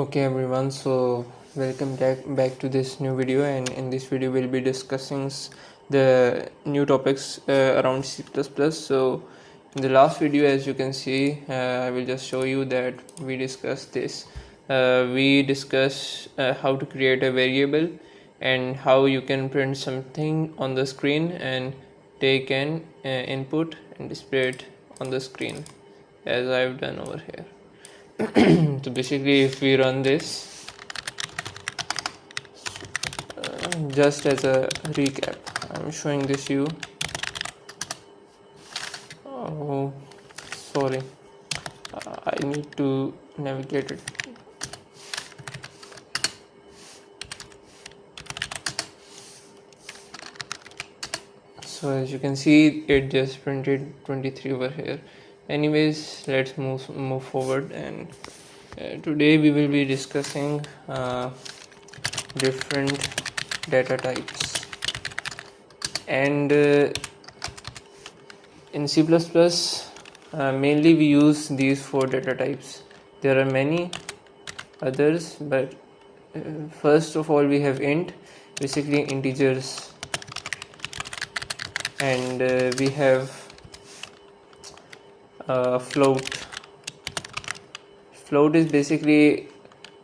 Okay everyone, so welcome back to this new video, and in this video we'll be discussing the new topics around C++. So in the last video, as you can see, I will just show you that we discussed this. We discussed how to create a variable and how you can print something on the screen and take an input and display it on the screen as I've done over here. So basically, if we run this, just as a recap, I'm showing this you. Oh, sorry, I need to navigate it. So as you can see, it just printed 23 over here. Anyways, let's move forward, and today we will be discussing different data types. And in C++, mainly we use these 4 data types. There are many others, but first of all we have int, basically integers, and we have float. Float is basically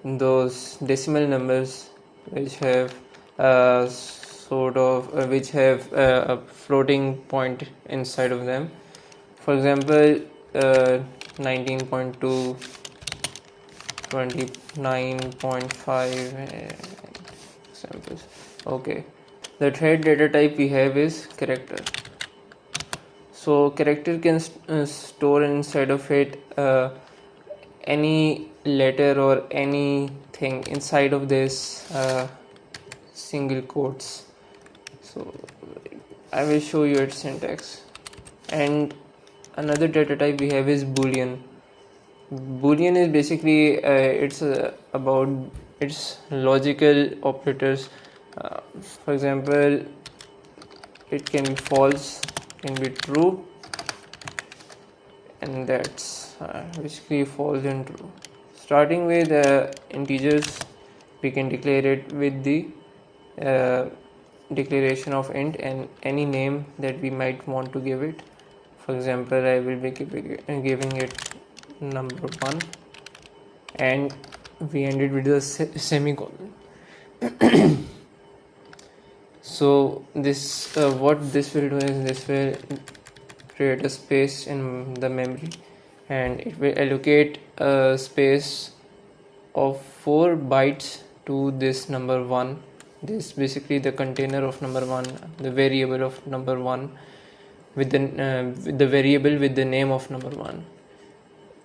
those decimal numbers which have which have a floating point inside of them. For example, 19.2, 29.5 examples. Okay, the third data type we have is character. So character can store inside of it any letter or anything inside of this single quotes. So I will show you its syntax. And another data type we have is boolean. Boolean is basically about its logical operators. For example, it can be false, can be true, and that's basically false and true. Starting with integers, we can declare it with the declaration of int and any name that we might want to give it. For example, I will be giving it number 1, and we ended with a semicolon. So this what this will do is this will create a space in the memory, and it will allocate a space of 4 bytes to this number 1. This basically the container of number 1, the variable of number 1, with the variable with the name of number 1.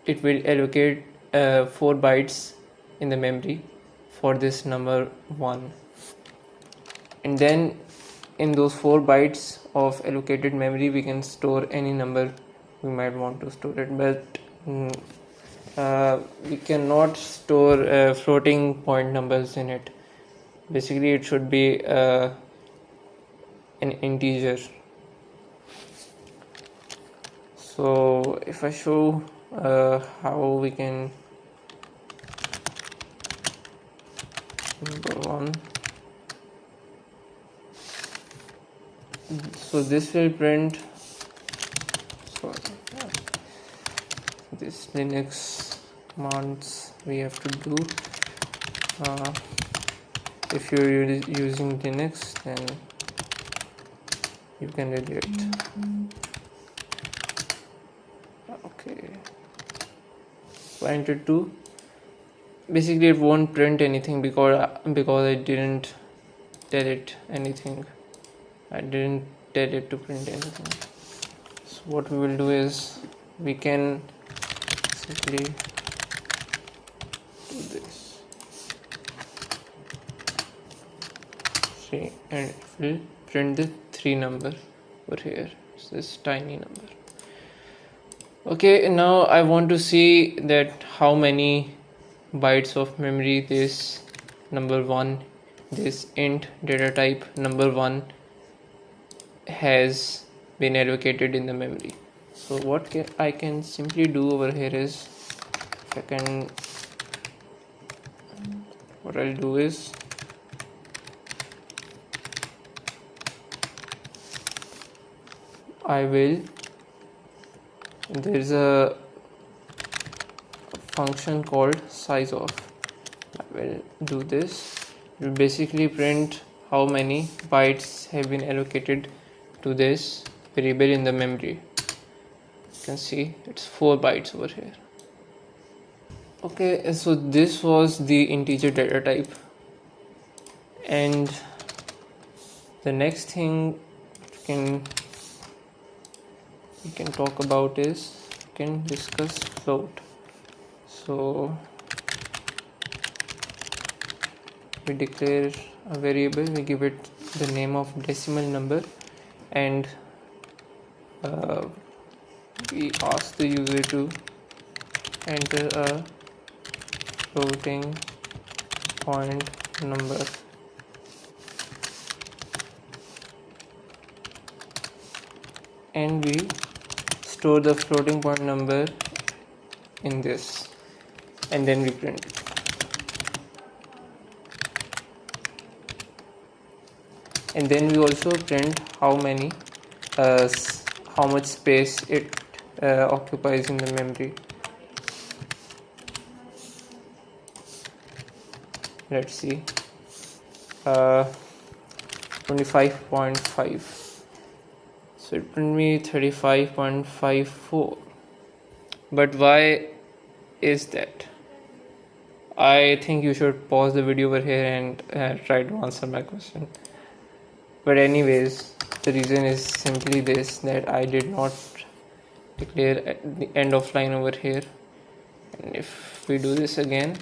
It will allocate 4 bytes in the memory for this number 1, and then in those 4 bytes of allocated memory we can store any number we might want to store it, but we cannot store floating point numbers in it. Basically it should be an integer. So if I show how we can number 1, so this will print, this Linux commands we have to do. If you're using Linux, then you can read it. Okay, so enter 2. Basically it won't print anything because I didn't tell it anything. I didn't tell it to print anything. So what we will do is we can simply do this. See, and it will print the 3 number over here. It's this tiny number. Okay, now I want to see that how many bytes of memory this number 1, this int data type number 1 has been allocated in the memory. So what I can simply do over here is, if I can what I'll do is there's a function called size of. I will do this. It will basically print how many bytes have been allocated to this variable in the memory. You can see it's 4 bytes over here. Okay, so this was the integer data type, and the next thing we can talk about is we can discuss float. So we declare a variable, we give it the name of decimal number, and we ask the user to enter a floating point number. And we store the floating point number in this, and then we print it. And then we also print how much space it occupies in the memory. Let's see, 25.5. So it print me 35.54. But why is that? I think you should pause the video over here and try to answer my question. But anyways, the reason is simply this, that I did not declare at the end of line over here. And if we do this again,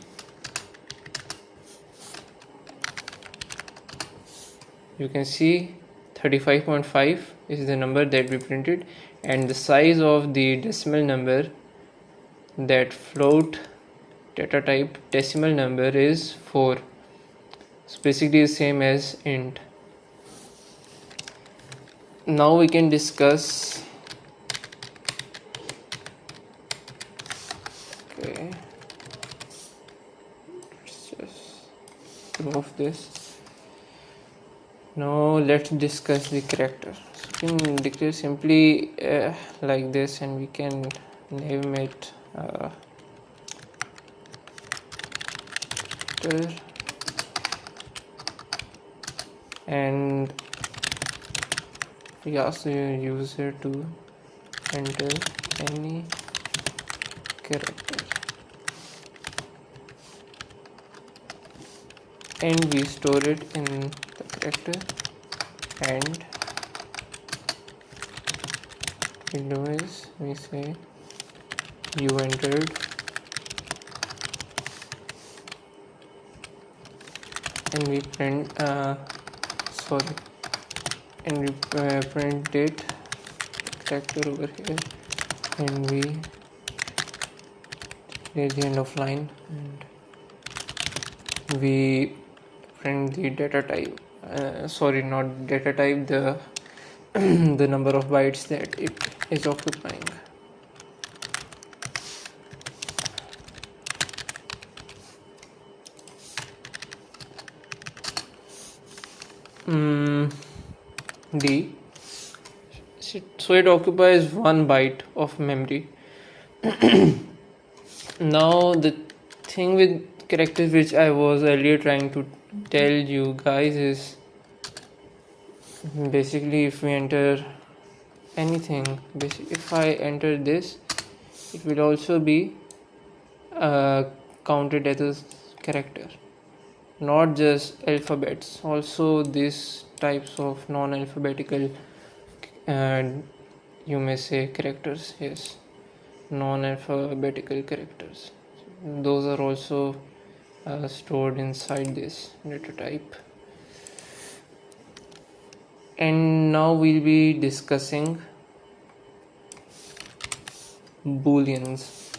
you can see 35.5 is the number that we printed, and the size of the decimal number, that float data type decimal number, is 4. So basically the same as int. Now we can discuss, okay, let's just remove this. Now let's discuss the character. So we can declare simply like this, and we can name it character, and we ask the user to enter any character, and we store it in the character, and we do is we say you entered, and we print and we print it character over here, and we declare the end of line, and we print the data type, not data type, the the number of bytes that it is occupying. D. So it occupies 1 byte of memory. Now the thing with characters which I was earlier trying to tell you guys is basically if we enter anything, if I enter this, it will also be counted as a character, not just alphabets, also these types of non-alphabetical you may say characters. Yes, non-alphabetical characters, those are also stored inside this data type. And now we'll be discussing booleans.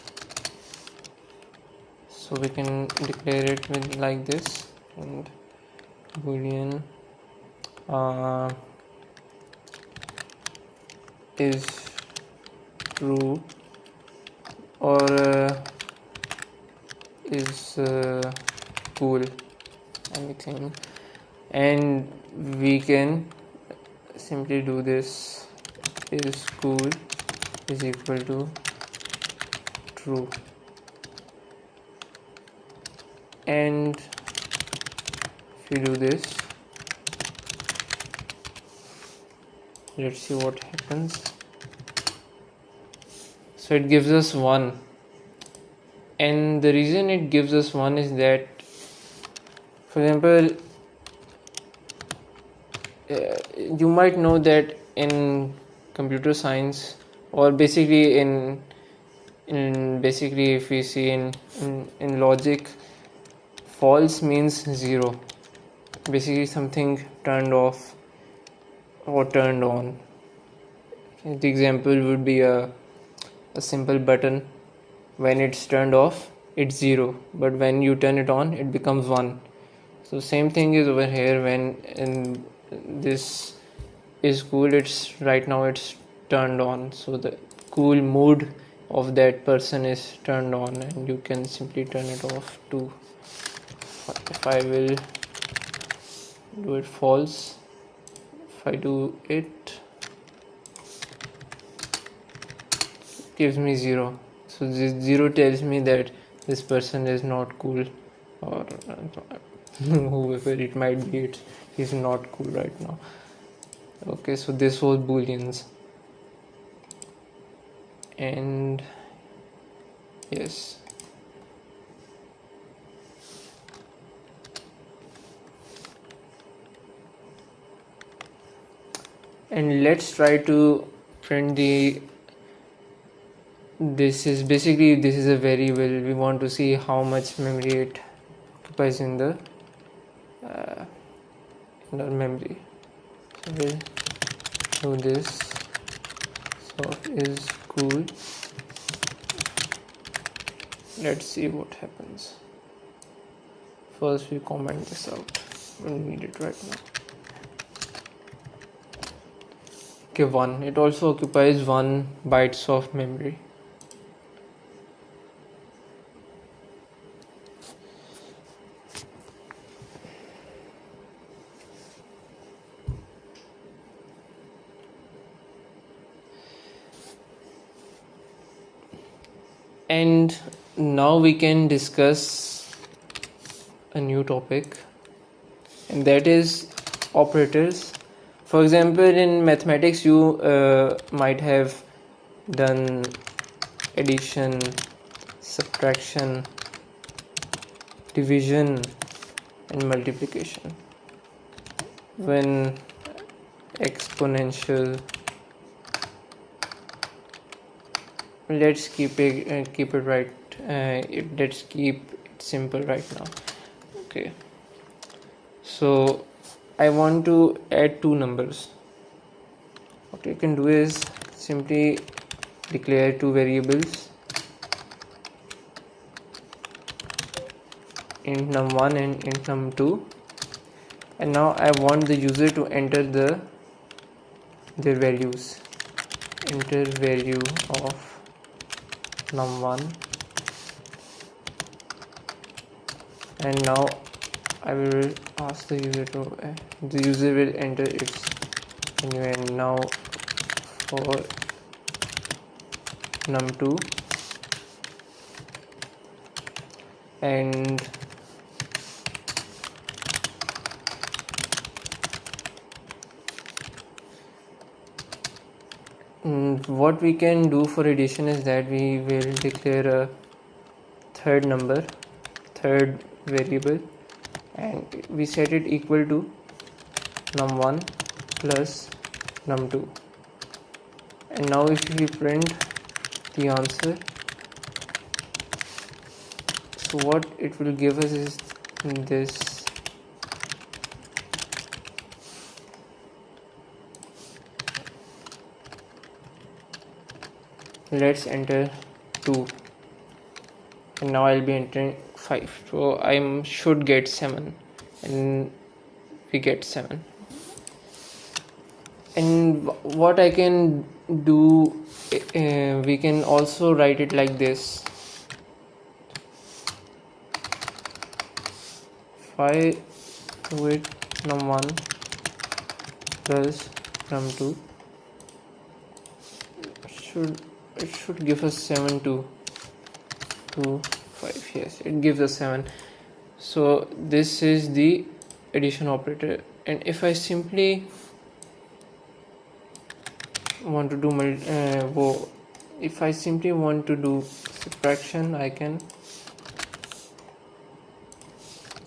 So we can declare it with like this, and boolean is true or is cool. anything, and we can simply do this is school is equal to true, and if you do this, let's see what happens. So it gives us 1, and the reason it gives us 1 is that, for example, you might know that in computer science, or basically in basically if we see in logic, false means 0, basically something turned off or turned on. The example would be a simple button. When it's turned off, it's 0, but when you turn it on, it becomes 1. So same thing is over here. When in this is cool, it's right now it's turned on, so the cool mood of that person is turned on, and you can simply turn it off too. If I will do it false, if I do it, gives me 0. So this 0 tells me that this person is not cool, or whoever it might be, he's not cool right now. Okay, so this was booleans, and yes, and let's try to print this is a variable. We want to see how much memory it occupies in the memory. So we'll do this. So is cool. Let's see what happens. First we comment this out. We don't need it right now. Okay, 1. It also occupies 1 bytes of memory. And now we can discuss a new topic, and that is operators. For example, in mathematics, you might have done addition, subtraction, division, and multiplication. When exponential, let's keep it right. Let's keep it simple right now. Okay, so I want to add 2 numbers. What you can do is simply declare 2 variables, int num1 and int num2, and now I want the user to enter their values. Enter value of num1, and now I will ask the user to the user will enter its value, and now for num2, and what we can do for addition is that we will declare a third variable, and we set it equal to num1 plus num2, and now if we print the answer, so what it will give us is this. Let's enter 2, and now I'll be entering 5, so I should get 7, and we get 7. And what I can do, we can also write it like this: 5 to it num1 plus num2 should give us 7 to 2 5. Yes, it gives us 7. So this is the addition operator, and if I simply want to do if I simply want to do subtraction, I can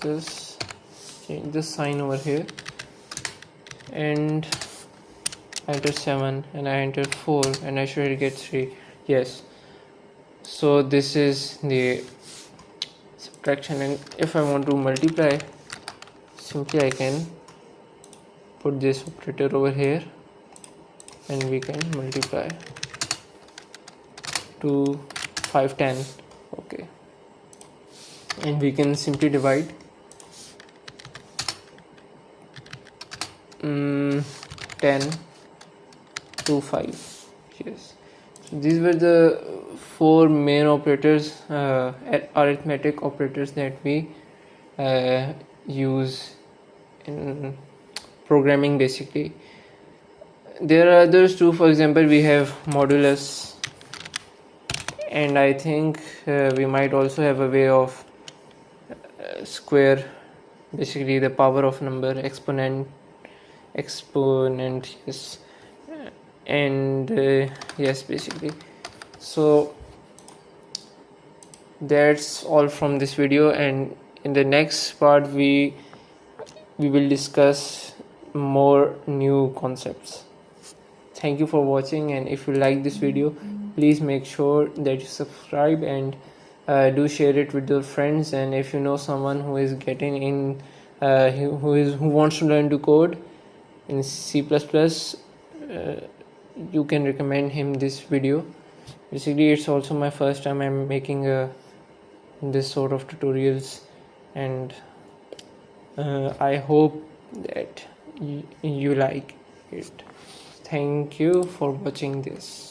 just change the sign over here and enter 7, and I enter 4, and I should get 3. Yes, so this is the subtraction. And if I want to multiply, simply I can put this operator over here and we can multiply 2 5 10. Okay, and we can simply divide 10 to 5. Yes, so these were the 4 main operators, arithmetic operators that we use in programming. Basically, there are others too. For example, we have modulus, and I think we might also have a way of square, basically the power of number, exponent. Yes, and yes, basically. So that's all from this video, and in the next part we will discuss more new concepts. Thank you for watching, and if you like this video, please make sure that you subscribe and do share it with your friends. And if you know someone who is getting in who wants to learn to code in C++, you can recommend him this video. Basically, it's also my first time I'm making this sort of tutorials, and I hope that you like it. Thank you for watching this.